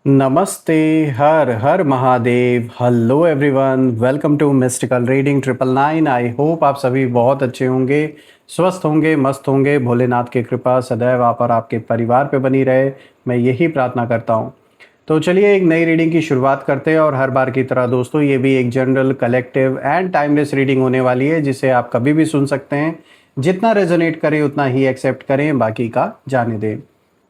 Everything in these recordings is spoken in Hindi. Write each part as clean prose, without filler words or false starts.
नमस्ते। हर हर Mahadev. Hello everyone, welcome to mystical reading 999। I hope आप सभी बहुत अच्छे होंगे, स्वस्थ होंगे, मस्त होंगे। भोलेनाथ की कृपा सदैव आप और आपके परिवार पे बनी रहे, मैं यही प्रार्थना करता हूँ। तो चलिए एक नई रीडिंग की शुरुआत करते हैं। और हर बार की तरह दोस्तों, ये भी एक general, collective and timeless reading होने वाली है, जिसे आप कभी भी सुन सकते हैं। जितना रेजोनेट करे उतना ही एक्सेप्ट करें, बाकी का जाने दें।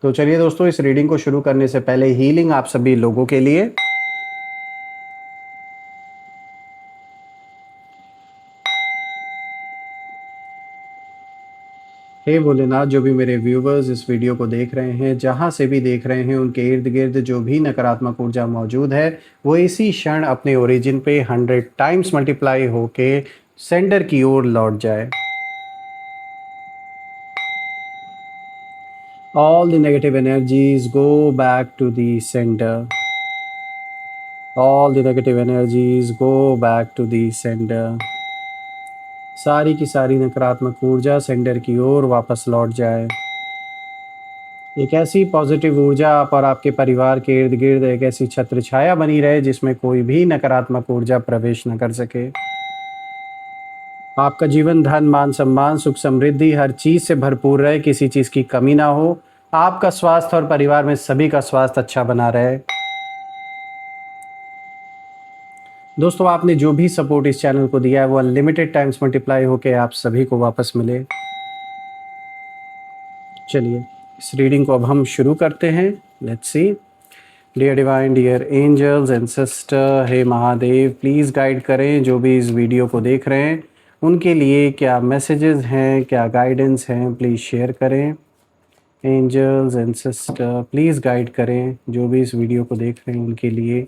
तो चलिए दोस्तों, इस रीडिंग को शुरू करने से पहले हीलिंग आप सभी लोगों के लिए। हे भोलेनाथ, जो भी मेरे व्यूवर्स इस वीडियो को देख रहे हैं, जहां से भी देख रहे हैं, उनके इर्द गिर्द जो भी नकारात्मक ऊर्जा मौजूद है, वो इसी क्षण अपने ओरिजिन पे 100 टाइम्स मल्टीप्लाई होके सेंटर की ओर लौट जाए। All the negative energies go back to the center. All the negative energies go back to the center. सारी की सारी नकारात्मक ऊर्जा सेंटर की ओर वापस लौट जाए। एक ऐसी पॉजिटिव ऊर्जा आप और आपके परिवार के इर्द गिर्द एक ऐसी छत्र छाया बनी रहे, जिसमें कोई भी नकारात्मक ऊर्जा प्रवेश न कर सके। आपका जीवन धन मान सम्मान सुख समृद्धि हर चीज से भरपूर रहे, किसी चीज की कमी ना हो। आपका स्वास्थ्य और परिवार में सभी का स्वास्थ्य अच्छा बना रहे। दोस्तों, आपने जो भी सपोर्ट इस चैनल को दिया है, वो अनलिमिटेड टाइम्स मल्टीप्लाई होकर आप सभी को वापस मिले। चलिए इस रीडिंग को अब हम शुरू करते हैं। Let's see. Dear divine, dear angels and sister, हे महादेव, प्लीज़ गाइड करें जो भी इस वीडियो को देख रहे हैं, उनके लिए क्या मैसेजेस हैं, क्या गाइडेंस हैं, प्लीज़ शेयर करें। Angels and sister, please guide करें जो भी इस वीडियो को देख रहे हैं, उनके लिए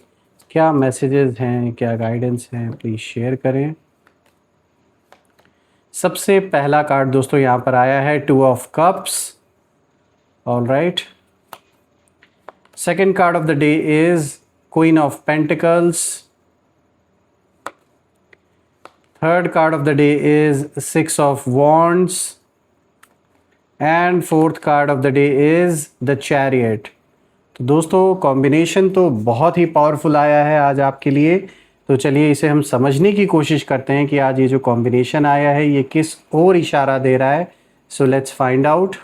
क्या मैसेजेस हैं, क्या गाइडेंस हैं, प्लीज़ शेयर करें। सबसे पहला कार्ड दोस्तों यहाँ पर आया है 2 of cups. All right. Second card of the day is Queen of Pentacles. Third card of the day is 6 of Wands. And fourth card of the day is the Chariot. तो दोस्तों, कॉम्बिनेशन तो बहुत ही पावरफुल आया है आज आपके लिए। तो चलिए इसे हम समझने की कोशिश करते हैं कि आज ये जो कॉम्बिनेशन आया है, ये किस ओर इशारा दे रहा है। So let's find out.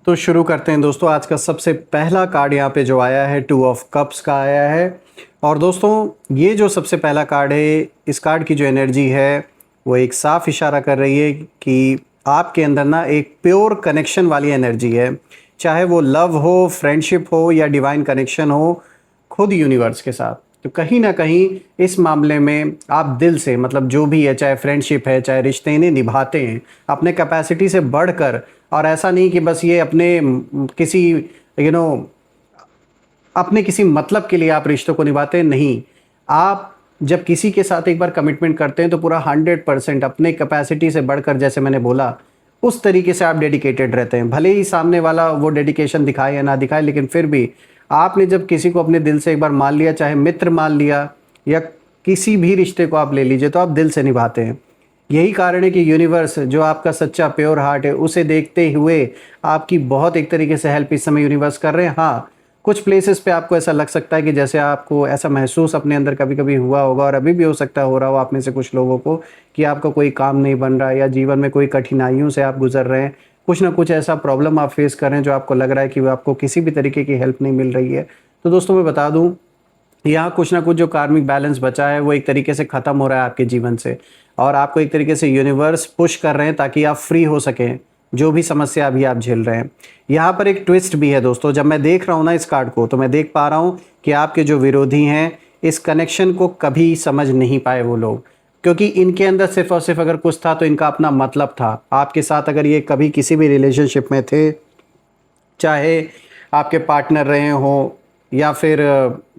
तो शुरू करते हैं दोस्तों। आज का सबसे पहला कार्ड यहाँ पे जो आया है 2 ऑफ कप्स का आया है। और दोस्तों, ये जो सबसे पहला कार्ड है, इस कार्ड की जो एनर्जी है, वो एक साफ इशारा कर रही है कि आपके अंदर ना एक प्योर कनेक्शन वाली एनर्जी है। चाहे वो लव हो, फ्रेंडशिप हो या डिवाइन कनेक्शन हो खुद यूनिवर्स के साथ। तो कहीं ना कहीं इस मामले में आप दिल से, मतलब जो भी है, चाहे फ्रेंडशिप है, चाहे रिश्ते, इन्हें निभाते हैं अपने कैपेसिटी से बढ़कर। और ऐसा नहीं कि बस ये अपने किसी अपने किसी मतलब के लिए आप रिश्तों को निभाते हैं, नहीं। आप जब किसी के साथ एक बार कमिटमेंट करते हैं तो पूरा 100% अपने कैपेसिटी से बढ़कर, जैसे मैंने बोला, उस तरीके से आप डेडिकेटेड रहते हैं। भले ही सामने वाला वो डेडिकेशन दिखाए या ना दिखाए, लेकिन फिर भी आपने जब किसी को अपने दिल से एक बार मान लिया, चाहे मित्र मान लिया या किसी भी रिश्ते को आप ले लीजिए, तो आप दिल से निभाते हैं। यही कारण है कि यूनिवर्स जो आपका सच्चा प्योर हार्ट है, उसे देखते हुए आपकी बहुत एक तरीके से हेल्प इस समय यूनिवर्स कर रहे हैं। हाँ, कुछ प्लेसेस पे आपको ऐसा लग सकता है कि जैसे आपको ऐसा महसूस अपने अंदर कभी कभी हुआ होगा, और अभी भी हो सकता है हो रहा हो आप में से कुछ लोगों को, कि आपका कोई काम नहीं बन रहा है या जीवन में कोई कठिनाइयों से आप गुजर रहे हैं। कुछ ना कुछ ऐसा प्रॉब्लम आप फेस कर रहे हैं जो आपको लग रहा है कि वो आपको किसी भी तरीके की हेल्प नहीं मिल रही है। तो दोस्तों, मैं बता दूं, यहाँ कुछ ना कुछ जो कार्मिक बैलेंस बचा है, वो एक तरीके से ख़त्म हो रहा है आपके जीवन से। और आपको एक तरीके से यूनिवर्स पुश कर रहे हैं ताकि आप फ्री हो सकें जो भी समस्या अभी आप झेल रहे हैं। यहाँ पर एक ट्विस्ट भी है दोस्तों। जब मैं देख रहा हूँ ना इस कार्ड को, तो मैं देख पा रहा हूँ कि आपके जो विरोधी हैं, इस कनेक्शन को कभी समझ नहीं पाए वो लोग, क्योंकि इनके अंदर सिर्फ और सिर्फ अगर कुछ था तो इनका अपना मतलब था आपके साथ। अगर ये कभी किसी भी रिलेशनशिप में थे, चाहे आपके पार्टनर रहे हों या फिर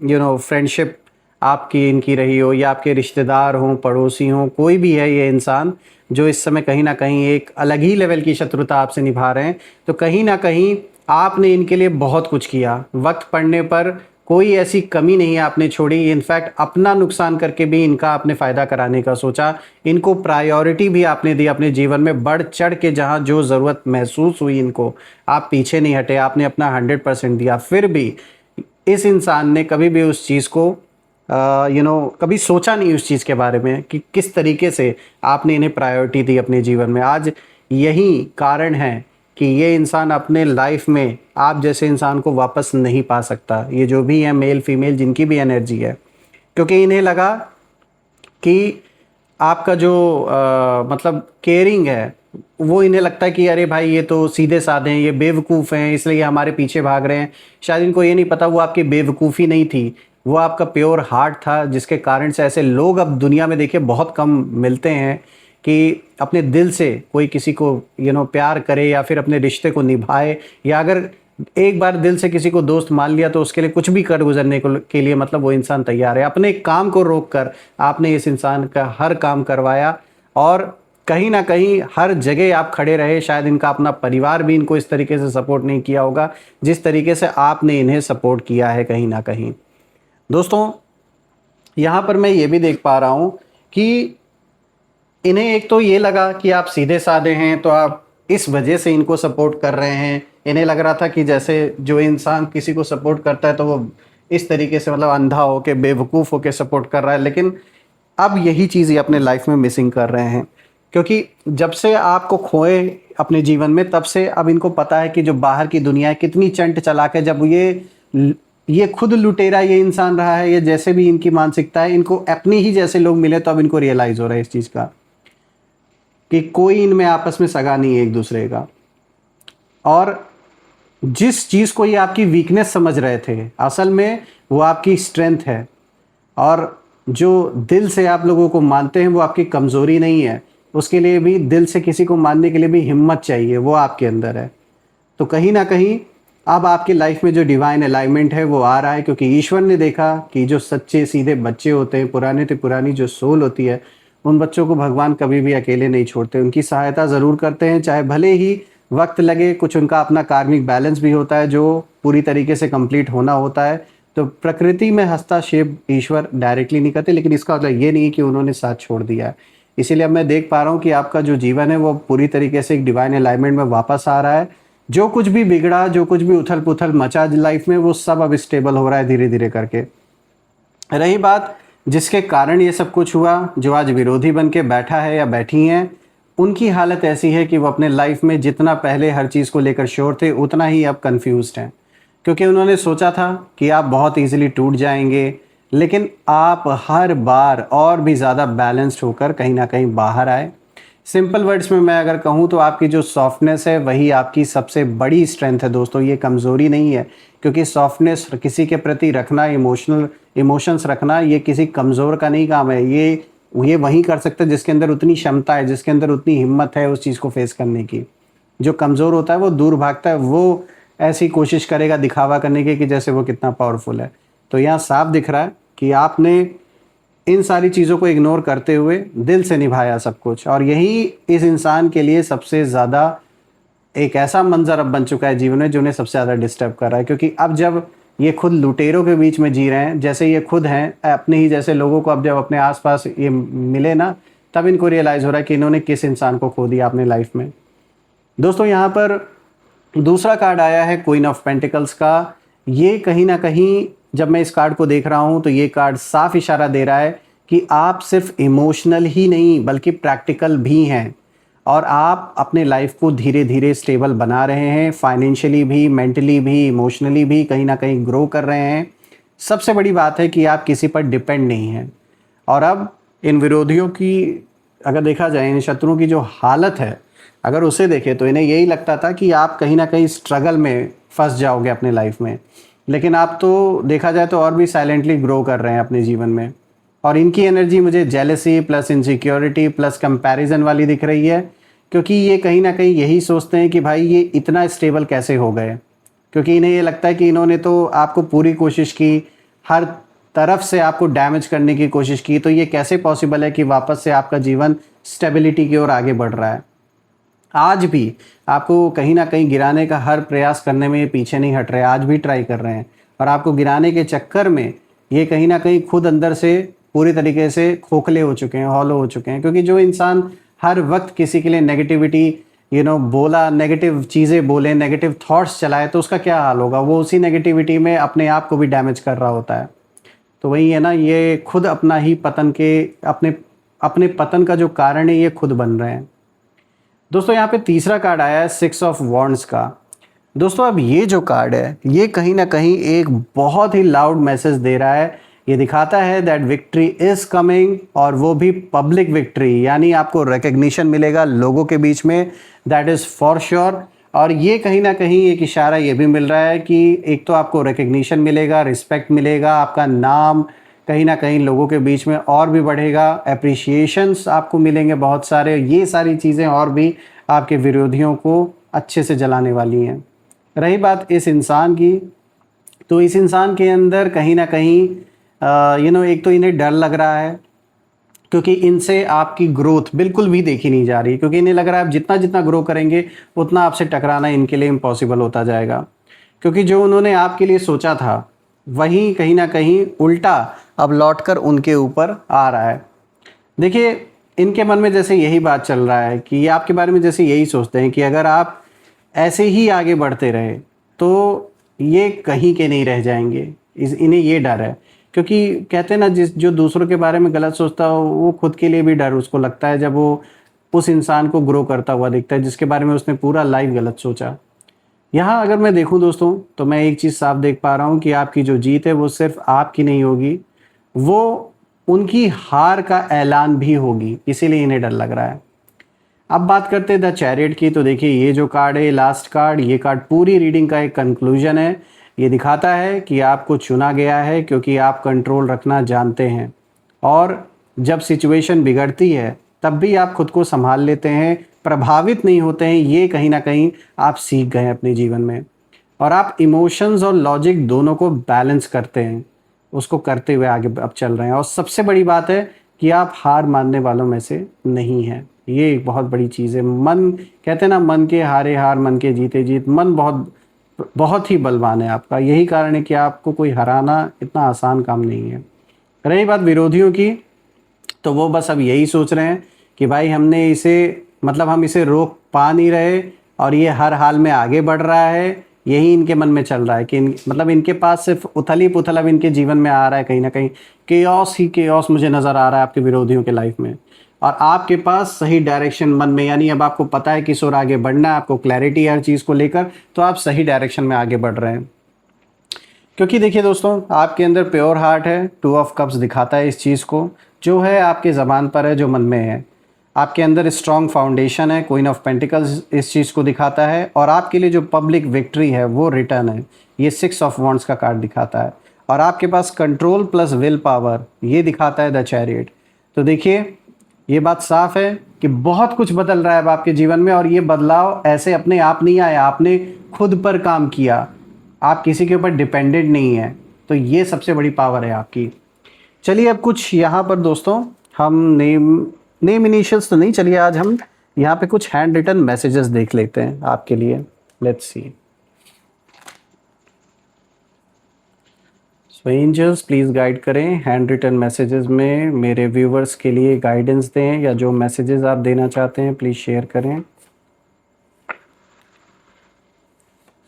फ्रेंडशिप आपकी इनकी रही हो, या आपके रिश्तेदार हों, पड़ोसी हों, कोई भी है ये इंसान जो इस समय कहीं ना कहीं एक अलग ही लेवल की शत्रुता आपसे निभा रहे हैं, तो कहीं ना कहीं आपने इनके लिए बहुत कुछ किया। वक्त पड़ने पर कोई ऐसी कमी नहीं आपने छोड़ी। इनफैक्ट अपना नुकसान करके भी इनका आपने फ़ायदा कराने का सोचा। इनको प्रायोरिटी भी आपने दी अपने जीवन में, बढ़ चढ़ के। जहाँ जो ज़रूरत महसूस हुई इनको, आप पीछे नहीं हटे, आपने अपना 100% दिया। फिर भी इस इंसान ने कभी भी उस चीज़ को कभी सोचा नहीं उस चीज़ के बारे में कि किस तरीके से आपने इन्हें प्रायोरिटी दी अपने जीवन में। आज यही कारण है कि ये इंसान अपने लाइफ में आप जैसे इंसान को वापस नहीं पा सकता। ये जो भी है मेल फीमेल जिनकी भी एनर्जी है, क्योंकि इन्हें लगा कि आपका जो मतलब केयरिंग है वो इन्हें लगता है कि अरे भाई ये तो सीधे साधे हैं, ये बेवकूफ़ हैं, इसलिए हमारे पीछे भाग रहे हैं। शायद इनको ये नहीं पता वो आपकी बेवकूफ़ी नहीं थी, वो आपका प्योर हार्ट था, जिसके कारण से ऐसे लोग अब दुनिया में देखिए बहुत कम मिलते हैं कि अपने दिल से कोई किसी को प्यार करे या फिर अपने रिश्ते को निभाए, या अगर एक बार दिल से किसी को दोस्त मान लिया तो उसके लिए कुछ भी कर गुजरने के लिए मतलब वो इंसान तैयार है। अपने काम को रोक कर आपने इस इंसान का हर काम करवाया और कहीं ना कहीं हर जगह आप खड़े रहे। शायद इनका अपना परिवार भी इनको इस तरीके से सपोर्ट नहीं किया होगा जिस तरीके से आपने इन्हें सपोर्ट किया है कहीं ना कहीं। दोस्तों यहाँ पर मैं ये भी देख पा रहा हूँ कि इन्हें एक तो ये लगा कि आप सीधे साधे हैं तो आप इस वजह से इनको सपोर्ट कर रहे हैं। इन्हें लग रहा था कि जैसे जो इंसान किसी को सपोर्ट करता है तो वो इस तरीके से मतलब अंधा हो के बेवकूफ़ हो के सपोर्ट कर रहा है, लेकिन अब यही चीज़ ये अपने लाइफ में मिसिंग कर रहे हैं। क्योंकि जब से आपको खोए अपने जीवन में तब से अब इनको पता है कि जो बाहर की दुनिया है कितनी चंट चला के, जब ये खुद लुटेरा ये इंसान रहा है, ये जैसे भी इनकी मानसिकता है, इनको अपनी ही जैसे लोग मिले तो अब इनको रियलाइज़ हो रहा है इस चीज़ का कि कोई इनमें आपस में सगा नहीं है एक दूसरे का। और जिस चीज़ को ये आपकी वीकनेस समझ रहे थे असल में वो आपकी स्ट्रेंथ है, और जो दिल से आप लोगों को मानते हैं वो आपकी कमज़ोरी नहीं है। उसके लिए भी दिल से किसी को मानने के लिए भी हिम्मत चाहिए, वो आपके अंदर है। तो कहीं ना कहीं अब आपकी लाइफ में जो डिवाइन अलाइनमेंट है वो आ रहा है, क्योंकि ईश्वर ने देखा कि जो सच्चे सीधे बच्चे होते हैं, पुराने से पुरानी जो सोल होती है, उन बच्चों को भगवान कभी भी अकेले नहीं छोड़ते, उनकी सहायता ज़रूर करते हैं, चाहे भले ही वक्त लगे। कुछ उनका अपना कार्मिक बैलेंस भी होता है जो पूरी तरीके से कंप्लीट होना होता है। तो प्रकृति में हस्तक्षेप ईश्वर डायरेक्टली नहीं करते, लेकिन इसका मतलब ये नहीं कि उन्होंने साथ छोड़ दिया है। इसीलिए अब मैं देख पा रहा हूँ कि आपका जो जीवन है वो पूरी तरीके से एक डिवाइन अलाइनमेंट में वापस आ रहा है। जो कुछ भी बिगड़ा, जो कुछ भी उथल पुथल मचा लाइफ में, वो सब अब स्टेबल हो रहा है धीरे धीरे करके। रही बात जिसके कारण ये सब कुछ हुआ, जो आज विरोधी बन के बैठा है या बैठी हैं, उनकी हालत ऐसी है कि वो अपने लाइफ में जितना पहले हर चीज़ को लेकर श्योर थे उतना ही अब कन्फ्यूज्ड हैं। क्योंकि उन्होंने सोचा था कि आप बहुत ईजिली टूट जाएंगे, लेकिन आप हर बार और भी ज़्यादा बैलेंस्ड होकर कहीं ना कहीं बाहर आए। सिंपल वर्ड्स में मैं अगर कहूँ तो आपकी जो सॉफ्टनेस है वही आपकी सबसे बड़ी स्ट्रेंथ है दोस्तों, ये कमज़ोरी नहीं है। क्योंकि सॉफ्टनेस किसी के प्रति रखना, इमोशंस रखना, ये किसी कमज़ोर का नहीं काम है। ये वही कर सकता है जिसके अंदर उतनी क्षमता है, जिसके अंदर उतनी हिम्मत है उस चीज़ को फेस करने की। जो कमज़ोर होता है वो दूर भागता है, वो ऐसी कोशिश करेगा दिखावा करने की कि जैसे वो कितना पावरफुल है। तो यहाँ साफ दिख रहा है कि आपने इन सारी चीज़ों को इग्नोर करते हुए दिल से निभाया सब कुछ, और यही इस इंसान के लिए सबसे ज़्यादा एक ऐसा मंजर अब बन चुका है जीवन में जो उन्हें सबसे ज़्यादा डिस्टर्ब कर रहा है। क्योंकि अब जब ये खुद लुटेरों के बीच में जी रहे हैं, जैसे ये खुद हैं अपने ही जैसे लोगों को अब जब अपने आसपास ये मिले ना, तब इनको रियलाइज़ हो रहा है कि इन्होंने किस इंसान को खो दिया अपने लाइफ में। दोस्तों यहाँ पर दूसरा कार्ड आया है क्वीन ऑफ पेंटिकल्स का। ये कहीं ना कहीं जब मैं इस कार्ड को देख रहा हूँ तो ये कार्ड साफ इशारा दे रहा है कि आप सिर्फ इमोशनल ही नहीं बल्कि प्रैक्टिकल भी हैं, और आप अपने लाइफ को धीरे धीरे स्टेबल बना रहे हैं, फाइनेंशियली भी, मेंटली भी, इमोशनली भी कहीं ना कहीं ग्रो कर रहे हैं। सबसे बड़ी बात है कि आप किसी पर डिपेंड नहीं हैं। और अब इन विरोधियों की अगर देखा जाए, इन शत्रुओं की जो हालत है अगर उसे देखें तो इन्हें यही लगता था कि आप कहीं ना कहीं स्ट्रगल में फंस जाओगे अपने लाइफ में, लेकिन आप तो देखा जाए तो और भी साइलेंटली ग्रो कर रहे हैं अपने जीवन में। और इनकी एनर्जी मुझे jealousy plus insecurity plus comparison वाली दिख रही है, क्योंकि ये कहीं ना कहीं यही सोचते हैं कि भाई ये इतना स्टेबल कैसे हो गए। क्योंकि इन्हें ये लगता है कि इन्होंने तो आपको पूरी कोशिश की, हर तरफ से आपको डैमेज करने की कोशिश की, तो ये कैसे पॉसिबल है कि वापस से आपका जीवन स्टेबिलिटी की ओर आगे बढ़ रहा है। आज भी आपको कहीं ना कहीं गिराने का हर प्रयास करने में ये पीछे नहीं हट रहे, आज भी ट्राई कर रहे हैं, और आपको गिराने के चक्कर में ये कहीं ना कहीं खुद अंदर से पूरी तरीके से खोखले हो चुके हैं, हॉलो हो चुके हैं। क्योंकि जो इंसान हर वक्त किसी के लिए नेगेटिविटी बोला, नेगेटिव चीज़ें बोले, नेगेटिव थॉट्स चलाए, तो उसका क्या हाल होगा? वो उसी नेगेटिविटी में अपने आप को भी डैमेज कर रहा होता है। तो वही है ना, ये खुद अपना ही पतन के अपने अपने पतन का जो कारण है ये खुद बन रहे हैं। दोस्तों यहाँ पे तीसरा कार्ड आया है 6 ऑफ वॉन्ड्स का। दोस्तों अब ये जो कार्ड है ये कहीं ना कहीं एक बहुत ही लाउड मैसेज दे रहा है। ये दिखाता है दैट विक्ट्री इज कमिंग, और वो भी पब्लिक विक्ट्री, यानी आपको रिकग्निशन मिलेगा लोगों के बीच में, दैट इज़ फॉर श्योर। और ये कहीं ना कहीं एक इशारा ये भी मिल रहा है कि एक तो आपको रिकग्निशन मिलेगा, रिस्पेक्ट मिलेगा, आपका नाम कहीं ना कहीं लोगों के बीच में और भी बढ़ेगा, अप्रिसिएशंस आपको मिलेंगे बहुत सारे। ये सारी चीज़ें और भी आपके विरोधियों को अच्छे से जलाने वाली हैं। रही बात इस इंसान की, तो इस इंसान के अंदर कहीं ना कहीं एक तो इन्हें डर लग रहा है, क्योंकि इनसे आपकी ग्रोथ बिल्कुल भी देखी नहीं जा रही, क्योंकि इन्हें लग रहा है आप जितना जितना ग्रो करेंगे उतना आपसे टकराना इनके लिए इम्पॉसिबल होता जाएगा, क्योंकि जो उन्होंने आपके लिए सोचा था वही कहीं ना कहीं उल्टा अब लौटकर उनके ऊपर आ रहा है। देखिए इनके मन में जैसे यही बात चल रहा है कि ये आपके बारे में जैसे यही सोचते हैं कि अगर आप ऐसे ही आगे बढ़ते रहे तो ये कहीं के नहीं रह जाएंगे। इन्हें ये डर है, क्योंकि कहते हैं ना, जो दूसरों के बारे में गलत सोचता हो वो खुद के लिए भी डर उसको लगता है जब वो उस इंसान को ग्रो करता हुआ दिखता है जिसके बारे में उसने पूरा लाइफ गलत सोचा। यहाँ अगर मैं देखूँ दोस्तों तो मैं एक चीज़ साफ देख पा रहा हूँ कि आपकी जो जीत है वो सिर्फ आपकी नहीं होगी, वो उनकी हार का ऐलान भी होगी, इसीलिए इन्हें डर लग रहा है। अब बात करते हैं द चैरियट की। तो देखिए ये जो कार्ड है, लास्ट कार्ड, ये कार्ड पूरी रीडिंग का एक कंक्लूजन है। ये दिखाता है कि आपको चुना गया है क्योंकि आप कंट्रोल रखना जानते हैं, और जब सिचुएशन बिगड़ती है तब भी आप खुद को संभाल लेते हैं, प्रभावित नहीं होते हैं। ये कहीं ना कहीं आप सीख गए अपने जीवन में, और आप इमोशंस और लॉजिक दोनों को बैलेंस करते हैं, उसको करते हुए आगे अब चल रहे हैं। और सबसे बड़ी बात है कि आप हार मानने वालों में से नहीं हैं। ये एक बहुत बड़ी चीज़ है। मन, कहते हैं ना, मन के हारे हार, मन के जीते जीत। मन बहुत बहुत ही बलवान है आपका, यही कारण है कि आपको कोई हराना इतना आसान काम नहीं है। रही बात विरोधियों की, तो वो बस अब यही सोच रहे हैं कि भाई हमने इसे, मतलब हम इसे रोक पा नहीं रहे और ये हर हाल में आगे बढ़ रहा है। यही इनके मन में चल रहा है कि मतलब इनके पास सिर्फ उथल ही पुथल अब इनके जीवन में आ रहा है, कहीं ना कहीं केओस ही केओस मुझे नज़र आ रहा है आपके विरोधियों के लाइफ में। और आपके पास सही डायरेक्शन मन में, यानी अब आपको पता है किस ओर आगे बढ़ना है, आपको क्लैरिटी है हर चीज़ को लेकर, तो आप सही डायरेक्शन में आगे बढ़ रहे हैं। क्योंकि देखिए दोस्तों, आपके अंदर प्योर हार्ट है, 2 ऑफ कप्स दिखाता है इस चीज़ को, जो है आपके ज़बान पर है, जो मन में है। आपके अंदर स्ट्रॉन्ग फाउंडेशन है, क्वीन ऑफ पेंटिकल्स इस चीज़ को दिखाता है, और आपके लिए जो पब्लिक विक्ट्री है वो रिटर्न है, ये 6 ऑफ वॉन्ड्स का कार्ड दिखाता है। और आपके पास कंट्रोल प्लस विल पावर, ये दिखाता है द चैरियट। तो देखिए ये बात साफ है कि बहुत कुछ बदल रहा है अब आपके जीवन में, और ये बदलाव ऐसे अपने आप नहीं आया, आपने खुद पर काम किया, आप किसी के ऊपर डिपेंडेंट नहीं है। तो ये सबसे बड़ी पावर है आपकी। चलिए अब कुछ यहाँ पर दोस्तों हम नेम इनिशियल्स तो नहीं, चलिए आज हम यहाँ पे कुछ हैंड रिटन मैसेजेस देख लेते हैं आपके लिए। Let's see. So angels please guide करें, हैंड रिटन मैसेजेस में मेरे व्यूवर्स के लिए गाइडेंस दें, या जो मैसेजेस आप देना चाहते हैं प्लीज़ शेयर करें।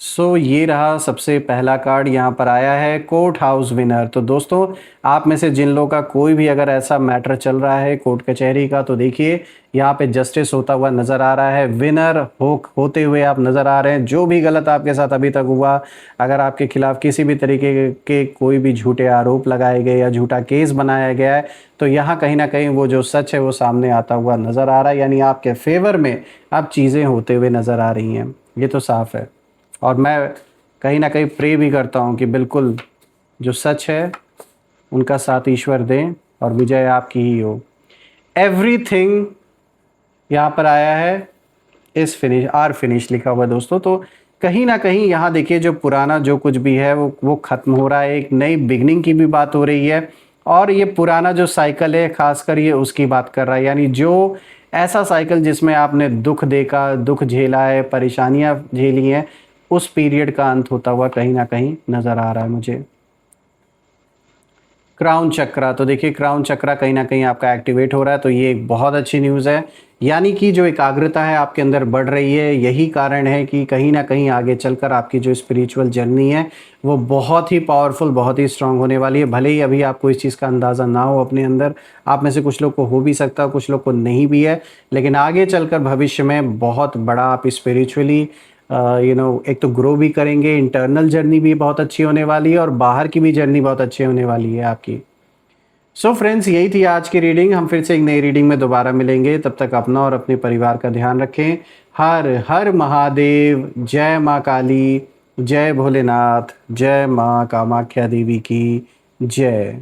सो ये रहा सबसे पहला कार्ड, यहाँ पर आया है कोर्ट हाउस विनर। तो दोस्तों आप में से जिन लोगों का कोई भी अगर ऐसा मैटर चल रहा है कोर्ट कचहरी का, तो देखिए यहाँ पे जस्टिस होता हुआ नज़र आ रहा है, विनर होते हुए आप नज़र आ रहे हैं। जो भी गलत आपके साथ अभी तक हुआ, अगर आपके खिलाफ किसी भी तरीके के कोई भी झूठे आरोप लगाए गए या झूठा केस बनाया गया है, तो यहाँ कहीं ना कहीं वो जो सच है वो सामने आता हुआ नज़र आ रहा है, यानी आपके फेवर में अब चीज़ें होते हुए नज़र आ रही हैं। ये तो साफ़ है, और मैं कहीं ना कहीं प्रे भी करता हूँ कि बिल्कुल जो सच है उनका साथ ईश्वर दें और विजय आपकी ही हो। एवरीथिंग यहाँ पर आया है इस फिनिश, आर फिनिश लिखा हुआ है दोस्तों। तो कहीं ना कहीं यहाँ देखिए जो पुराना जो कुछ भी है वो ख़त्म हो रहा है, एक नई बिगनिंग की भी बात हो रही है, और ये पुराना जो साइकिल है खासकर ये उसकी बात कर रहा है, यानी जो ऐसा साइकिल जिसमें आपने दुख देखा, दुख झेला है, परेशानियाँ झेली हैं, उस पीरियड का अंत होता हुआ कहीं ना कहीं नज़र आ रहा है मुझे। क्राउन चक्रा, तो देखिए क्राउन चक्रा कहीं न कहीं आपका एक्टिवेट हो रहा है, तो ये एक बहुत अच्छी न्यूज़ है। यानी कि जो एकाग्रता है आपके अंदर बढ़ रही है, यही कारण है कि कहीं न कहीं आगे चलकर आपकी जो स्पिरिचुअल जर्नी है, वो बहुत ही पावरफुल, बहुत ही स्ट्रॉन्ग होने वाली है। भले ही अभी आपको इस चीज़ का अंदाज़ा ना हो अपने अंदर, आप में से कुछ लोग को हो भी सकता है, कुछ लोग को नहीं भी है, लेकिन आगे चलकर भविष्य में बहुत बड़ा आप स्पिरिचुअली एक तो ग्रो भी करेंगे, इंटरनल जर्नी भी बहुत अच्छी होने वाली है और बाहर की भी जर्नी बहुत अच्छी होने वाली है आपकी। सो फ्रेंड्स, यही थी आज की रीडिंग। हम फिर से एक नई रीडिंग में दोबारा मिलेंगे। तब तक अपना और अपने परिवार का ध्यान रखें। हर हर महादेव। जय माँ काली, जय भोलेनाथ, जय माँ कामाख्या देवी की जय।